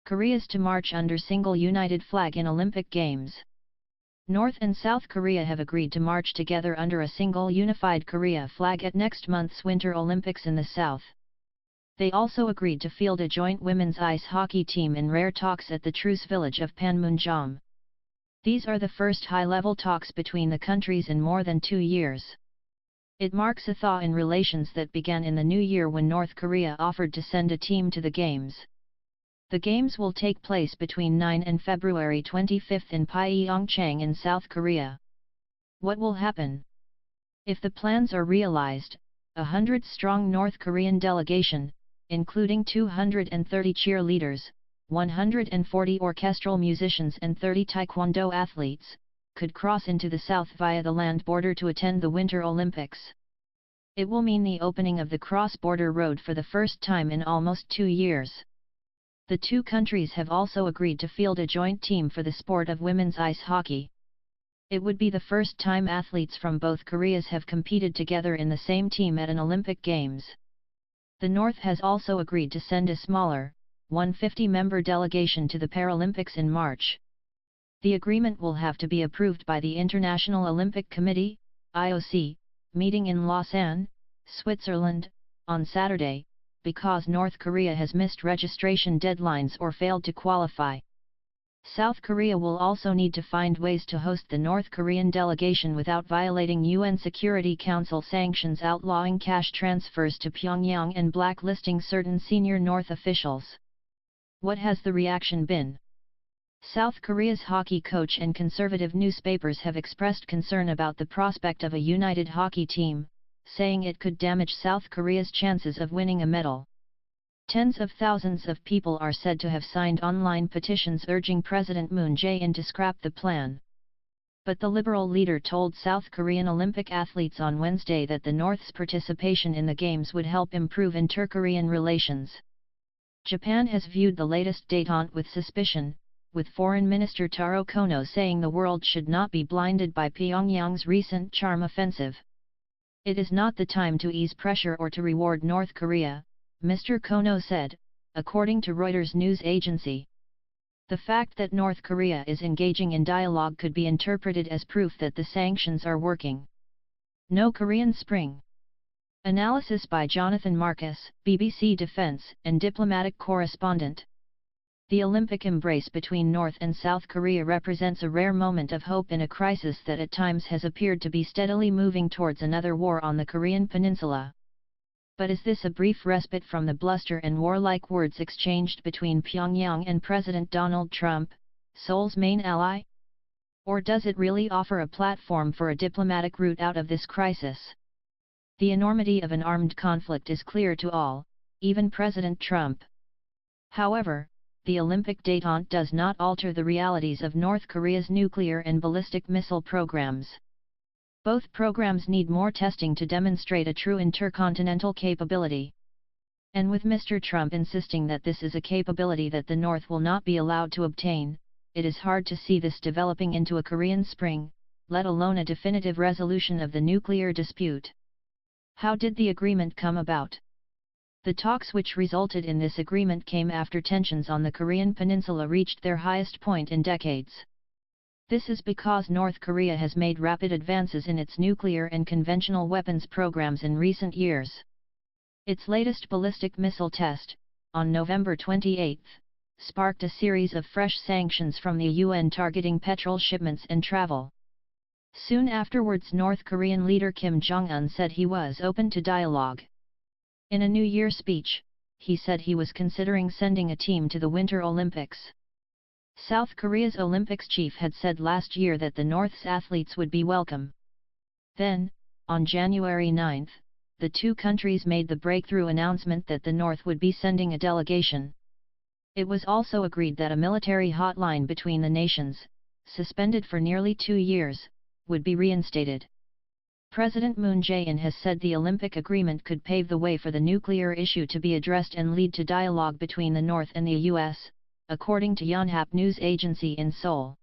Korea's to march under single united flag in Olympic Games. North and South Korea have agreed to march together under a single unified Korea flag at next month's Winter Olympics in the South. They also agreed to field a joint women's ice hockey team in rare talks at the truce village of Panmunjom. These are the first high-level talks between the countries in more than 2 years. It marks a thaw in relations that began in the new year when North Korea offered to send a team to the Games. The Games will take place between 9 and February 25 in Pyeongchang in South Korea. What will happen? If the plans are realized, a 100-strong North Korean delegation, including 230 cheerleaders, 140 orchestral musicians and 30 taekwondo athletes, could cross into the south via the land border to attend the Winter Olympics. It will mean the opening of the cross-border road for the first time in almost 2 years. The two countries have also agreed to field a joint team for the sport of women's ice hockey. It would be the first time athletes from both Koreas have competed together in the same team at an Olympic Games. The North has also agreed to send a smaller, 150-member delegation to the Paralympics in March. The agreement will have to be approved by the International Olympic Committee, IOC, meeting in Lausanne, Switzerland, on Saturday, because North Korea has missed registration deadlines or failed to qualify. South Korea will also need to find ways to host the North Korean delegation without violating UN Security Council sanctions outlawing cash transfers to Pyongyang and blacklisting certain senior North officials. What has the reaction been? South Korea's hockey coach and conservative newspapers have expressed concern about the prospect of a united hockey team, saying it could damage South Korea's chances of winning a medal. Tens of thousands of people are said to have signed online petitions urging President Moon Jae-in to scrap the plan. But the liberal leader told South Korean Olympic athletes on Wednesday that the North's participation in the Games would help improve inter-Korean relations. Japan has viewed the latest détente with suspicion, with Foreign Minister Taro Kono saying the world should not be blinded by Pyongyang's recent charm offensive. It is not the time to ease pressure or to reward North Korea, Mr. Kono said, according to Reuters news agency. The fact that North Korea is engaging in dialogue could be interpreted as proof that the sanctions are working. No Korean Spring. Analysis by Jonathan Marcus, BBC Defense and diplomatic correspondent. The Olympic embrace between North and South Korea represents a rare moment of hope in a crisis that at times has appeared to be steadily moving towards another war on the Korean peninsula. But is this a brief respite from the bluster and warlike words exchanged between Pyongyang and President Donald Trump, Seoul's main ally? Or does it really offer a platform for a diplomatic route out of this crisis? The enormity of an armed conflict is clear to all, even President Trump. However, the Olympic détente does not alter the realities of North Korea's nuclear and ballistic missile programs. Both programs need more testing to demonstrate a true intercontinental capability. And with Mr. Trump insisting that this is a capability that the North will not be allowed to obtain, it is hard to see this developing into a Korean Spring, let alone a definitive resolution of the nuclear dispute. How did the agreement come about? The talks which resulted in this agreement came after tensions on the Korean peninsula reached their highest point in decades. This is because North Korea has made rapid advances in its nuclear and conventional weapons programs in recent years. Its latest ballistic missile test, on November 28, sparked a series of fresh sanctions from the UN targeting petrol shipments and travel. Soon afterwards, North Korean leader Kim Jong-un said he was open to dialogue. In a New Year speech, he said he was considering sending a team to the Winter Olympics. South Korea's Olympics chief had said last year that the North's athletes would be welcome. Then, on January 9, the two countries made the breakthrough announcement that the North would be sending a delegation. It was also agreed that a military hotline between the nations, suspended for nearly 2 years, would be reinstated. President Moon Jae-in has said the Olympic agreement could pave the way for the nuclear issue to be addressed and lead to dialogue between the North and the US, according to Yonhap news agency in Seoul.